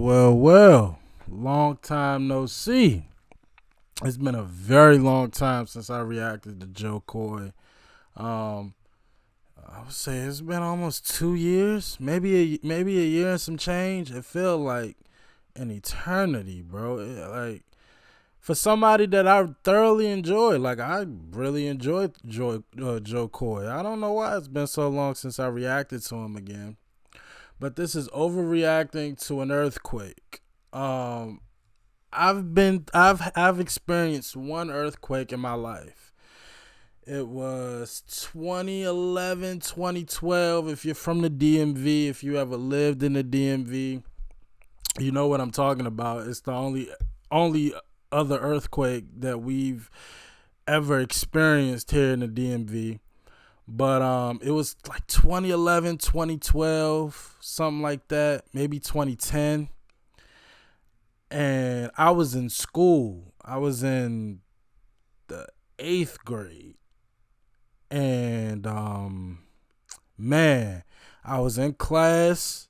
Well. Long time no see. It's been a very long time since I reacted to Jo Koy. Um, I would say it's been almost 2 years, maybe a year and some change. It felt like an eternity, bro. Like for somebody that I thoroughly enjoyed, like I really enjoyed Jo Koy. I don't know why it's been so long since I reacted to him again. But this is overreacting to an earthquake. Um, I've experienced one earthquake in my life. It was 2011, 2012. If you're from the DMV, if you ever lived in the DMV, you know what I'm talking about. It's the only other earthquake that we've ever experienced here in the DMV. But it was like 2011, 2012, something like that, maybe 2010. And I was in school. I was in the 8th grade. And man, I was in class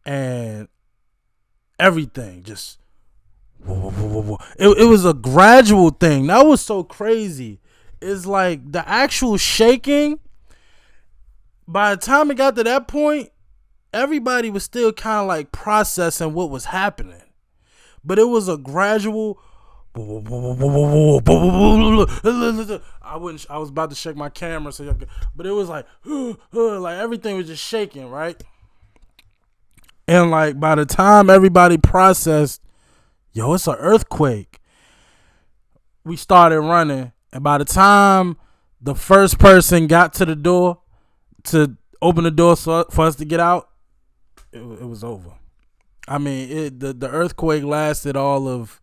and everything just whoa, whoa, whoa, whoa. It was a gradual thing. That was so crazy. It's like the actual shaking, by the time it got to that point, everybody was still kind of like processing what was happening. But it was a gradual. I was about to shake my camera, but it was like everything was just shaking, right? And like by the time everybody processed, yo, it's an earthquake, we started running. And by the time the first person got to the door to open the door for us to get out, it was over. I mean, the earthquake lasted all of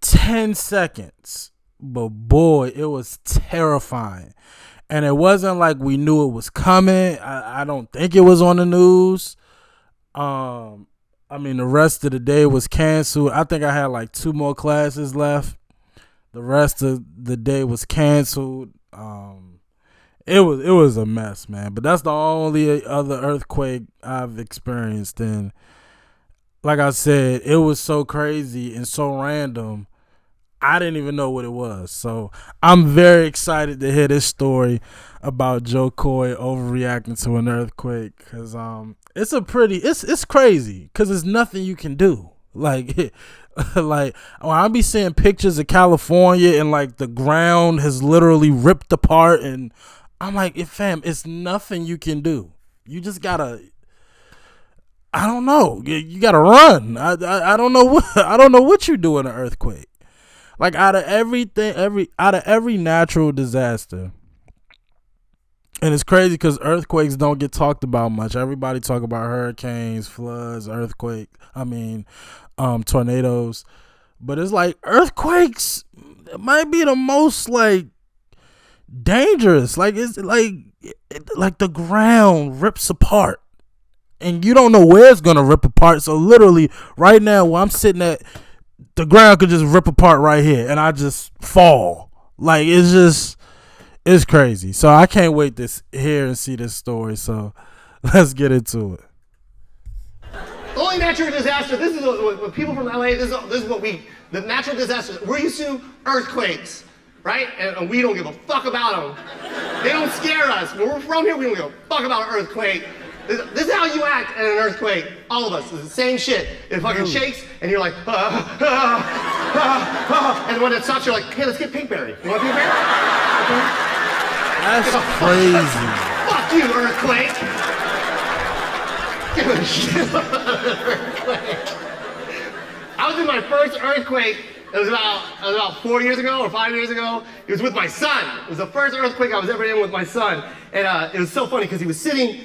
10 seconds. But boy, it was terrifying. And it wasn't like we knew it was coming. I don't think it was on the news. I mean, the rest of the day was canceled. I think I had like 2 more classes left. The rest of the day was canceled. It was a mess, man. But that's the only other earthquake I've experienced. And like I said, it was so crazy and so random. I didn't even know what it was. So I'm very excited to hear this story about Jo Koy overreacting to an earthquake, because it's crazy, because there's nothing you can do. Like like when I be seeing pictures of California and like the ground has literally ripped apart, and I'm like, fam, it's nothing you can do. You just gotta, I don't know, you gotta run. I don't know what you do in an earthquake. Like out of every natural disaster, and it's crazy because earthquakes don't get talked about much. Everybody talk about hurricanes, floods, tornadoes, but it's like earthquakes might be the most like dangerous. Like it's like the ground rips apart, and you don't know where it's gonna rip apart. So literally, right now, where I'm sitting at, the ground could just rip apart right here, and I just fall. Like it's crazy. So I can't wait to hear and see this story. So let's get into it. Only natural disaster. This is what people from LA. This is what the natural disasters. We're used to earthquakes, right? And we don't give a fuck about them. They don't scare us. When we're from here, we don't give a fuck about an earthquake. This is how you act in an earthquake. All of us. It's the same shit. It fucking shakes, and you're like, and when it stops, you're like, hey, let's get Pinkberry. You want Pinkberry? Okay. That's crazy. Fuck you, earthquake. Give a shit about an earthquake. I was in my first earthquake. It was about 4 years ago or 5 years ago. It was with my son. It was the first earthquake I was ever in with my son, and it was so funny because he was sitting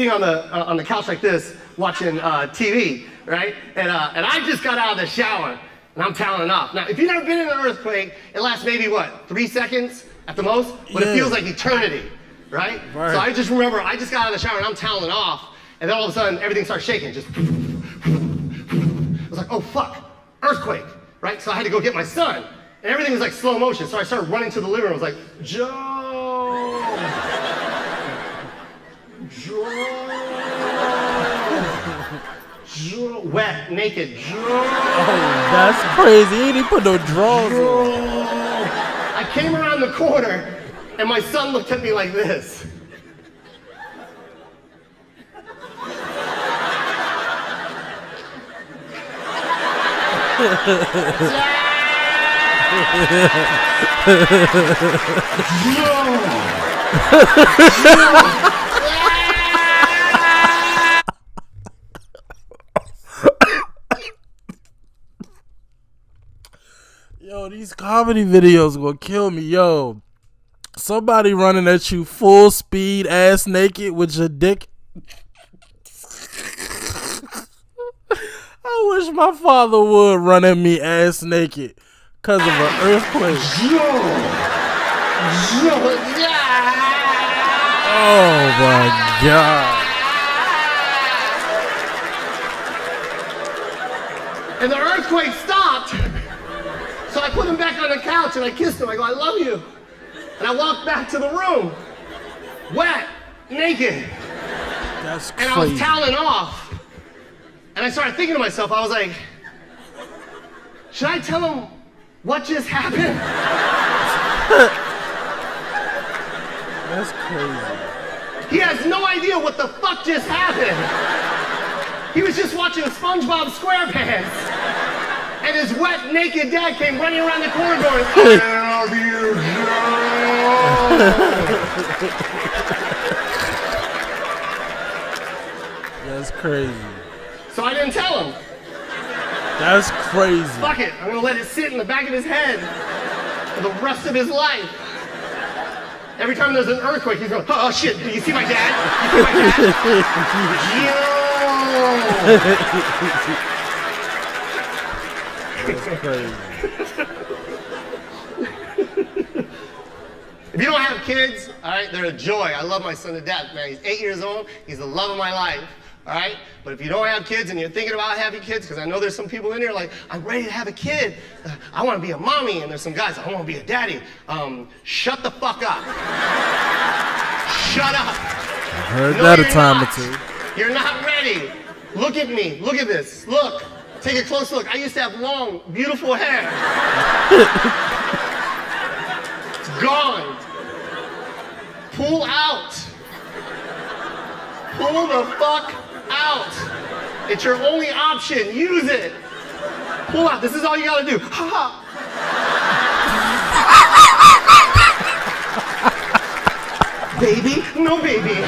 on the couch like this, watching TV, right? And I just got out of the shower, and I'm toweling off. Now, if you've never been in an earthquake, it lasts maybe 3 seconds at the most, but it feels like eternity, right? So I just remember I just got out of the shower and I'm toweling off, and then all of a sudden everything starts shaking. Just, I was like, oh fuck, earthquake. Right? So I had to go get my son. And everything was like slow motion. So I started running to the living room. I was like, Joe. wet, naked. Oh, that's crazy. He didn't put no drawers on. I came around the corner, and my son looked at me like this. Yo, these comedy videos gonna kill me. Yo, somebody running at you full speed, ass naked with your dick. I wish my father would run at me ass naked because of an earthquake. Oh my God. And the earthquake stopped. So I put him back on the couch and I kissed him. I go, I love you. And I walked back to the room, wet, naked. That's crazy. And I was toweling off. And I started thinking to myself, I was like, should I tell him what just happened? That's crazy. He has no idea what the fuck just happened. He was just watching SpongeBob SquarePants. And his wet, naked dad came running around the corner going, I love you, Joe. That's crazy. So I didn't tell him. That's crazy. Fuck it, I'm gonna let it sit in the back of his head for the rest of his life. Every time there's an earthquake, he's going, oh shit, do you see my dad? You see my dad? That's crazy. If you don't have kids, all right, they're a joy. I love my son to death, man. He's 8 years old. He's the love of my life, all right? But if you don't have kids and you're thinking about having kids, because I know there's some people in here like, I'm ready to have a kid. I want to be a mommy. And there's some guys, I want to be a daddy. Shut the fuck up. Shut up. Heard that a time or two. You're not ready. Look at me. Look at this. Look. Take a close look. I used to have long, beautiful hair. It's gone. Pull out. Pull the fuck out. It's your only option. Use it. Pull out. This is all you gotta do. Ha ha. Baby? No baby.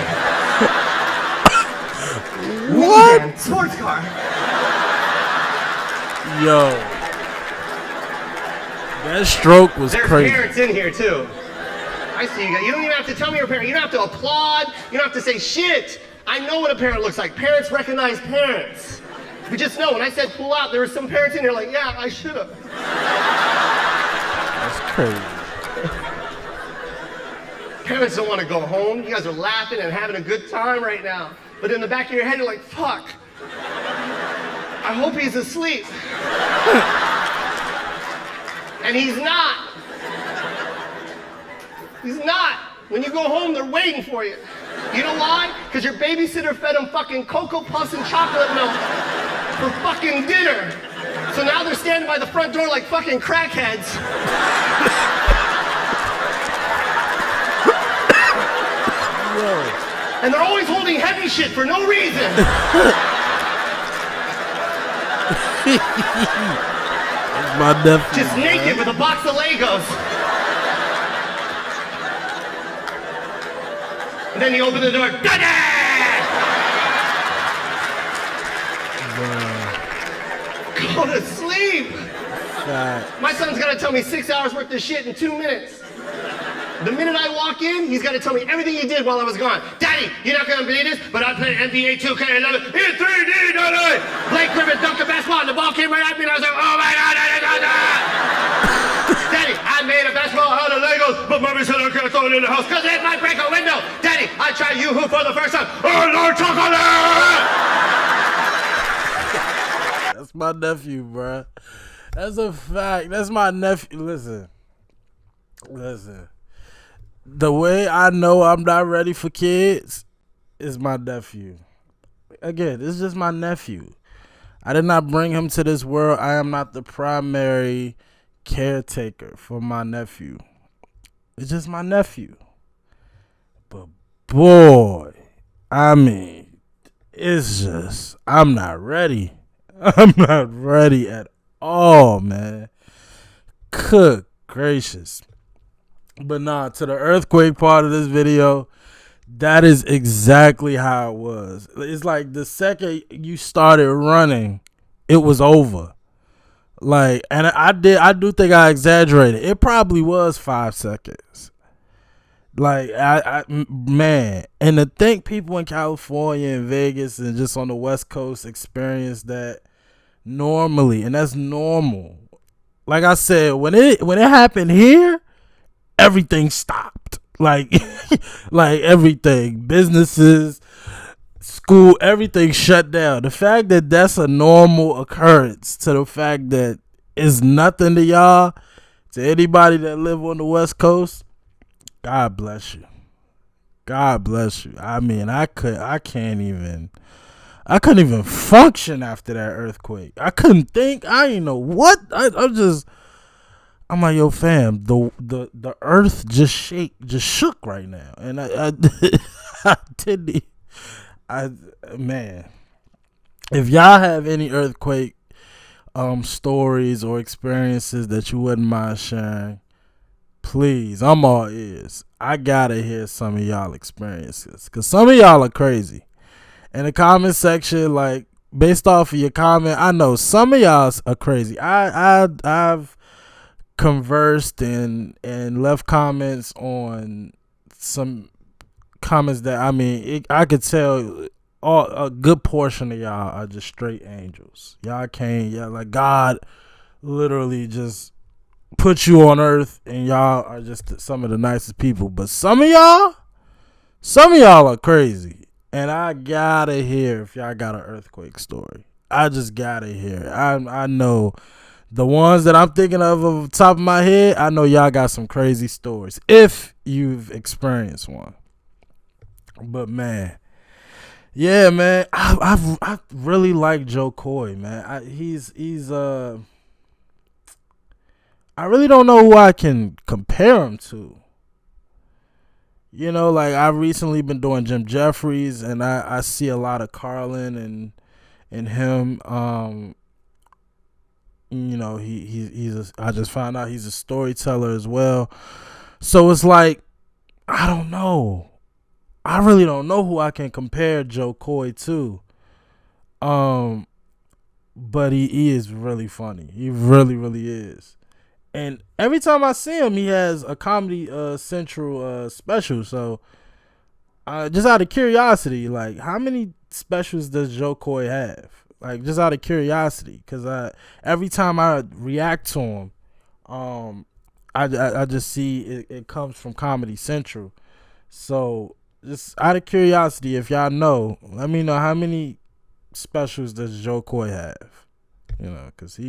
What? Minivan, sports car. Yo. That stroke was There's crazy. parents in here too. I see you guys. You don't even have to tell me you're a parent. You don't have to applaud. You don't have to say shit. I know what a parent looks like. Parents recognize parents. We just know. When I said pull out, there were some parents in here like, yeah, I should have. That's crazy. Parents don't want to go home. You guys are laughing and having a good time right now. But in the back of your head, you're like, fuck. I hope he's asleep. And he's not. He's not. When you go home, they're waiting for you. You know why? Because your babysitter fed them fucking Cocoa Puffs and chocolate milk for fucking dinner. So now they're standing by the front door like fucking crackheads. And they're always holding heavy shit for no reason. My nephew. Just naked with a box of Legos. And then you open the door, Daddy! Go to sleep. My son's gotta tell me 6 hours worth of shit in 2 minutes. The minute I walk in, he's gotta tell me everything he did while I was gone. Daddy, you're not gonna believe this, but I played NBA 2K11 in 3D, Daddy! Blake Griffin dunked a basketball and the ball came right at me and I was like, oh my God, Daddy, I made a basketball out of Legos, but mommy said I can't throw it in the house because it might break a window. Daddy, I tried Yoo-Hoo for the first time. Oh, Lord, chocolate! That's my nephew, bruh. That's a fact. That's my nephew. Listen. The way I know I'm not ready for kids is my nephew. Again, it's just my nephew. I did not bring him to this world. I am not the primary caretaker for my nephew. It's just my nephew. But boy, I mean, it's just, I'm not ready. I'm not ready at all, man. Good gracious. But nah, to the earthquake part of this video, that is exactly how it was. It's like the second you started running, it was over. Like, and I do think I exaggerated. It probably was 5 seconds. Like, man, and to think people in California and Vegas and just on the West Coast experience that normally, and that's normal. Like I said, when it happened here, everything stopped. Like, like everything, businesses, school, everything shut down. The fact that that's a normal occurrence to the fact that it's nothing to y'all, to anybody that live on the West Coast, God bless you. God bless you. I mean, I couldn't even function after that earthquake. I couldn't think. I didn't know what. I'm like, yo, fam, the earth just shook right now, and I I didn't. Man, if y'all have any earthquake stories or experiences that you wouldn't mind sharing, please, I'm all ears. I gotta hear some of y'all experiences, cause some of y'all are crazy. In the comment section, like, based off of your comment, I know some of y'all are crazy. I've conversed and left comments on some comments that, I mean, I could tell a good portion of y'all are just straight angels. Y'all like God literally just put you on earth, and y'all are just some of the nicest people. But some of y'all are crazy, and I gotta hear if y'all got an earthquake story. I just gotta hear it. I know the ones that I'm thinking of the top of my head, I know y'all got some crazy stories if you've experienced one. But man, yeah, man, I really like Jo Koy, man. He's I really don't know who I can compare him to. You know, like, I've recently been doing Jim Jeffries, and I see a lot of Carlin and him. You know, I just found out he's a storyteller as well. So it's like, I don't know. I really don't know who I can compare Jo Koy to. But he is really funny. He really, really is. And every time I see him, he has a Comedy Central special. So, just out of curiosity, like, how many specials does Jo Koy have? Like, just out of curiosity, because every time I react to him, I just see it comes from Comedy Central. So, just out of curiosity, if y'all know, let me know how many specials does Jo Koy have. You know, because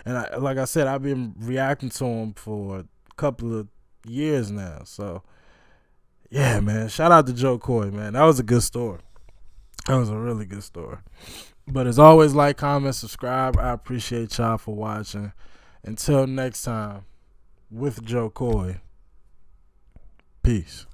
like I said, I've been reacting to him for a couple of years now. So, yeah, man, shout out to Jo Koy, man. That was a good story. That was a really good story. But as always, like, comment, subscribe. I appreciate y'all for watching. Until next time, with Jo Koy, peace.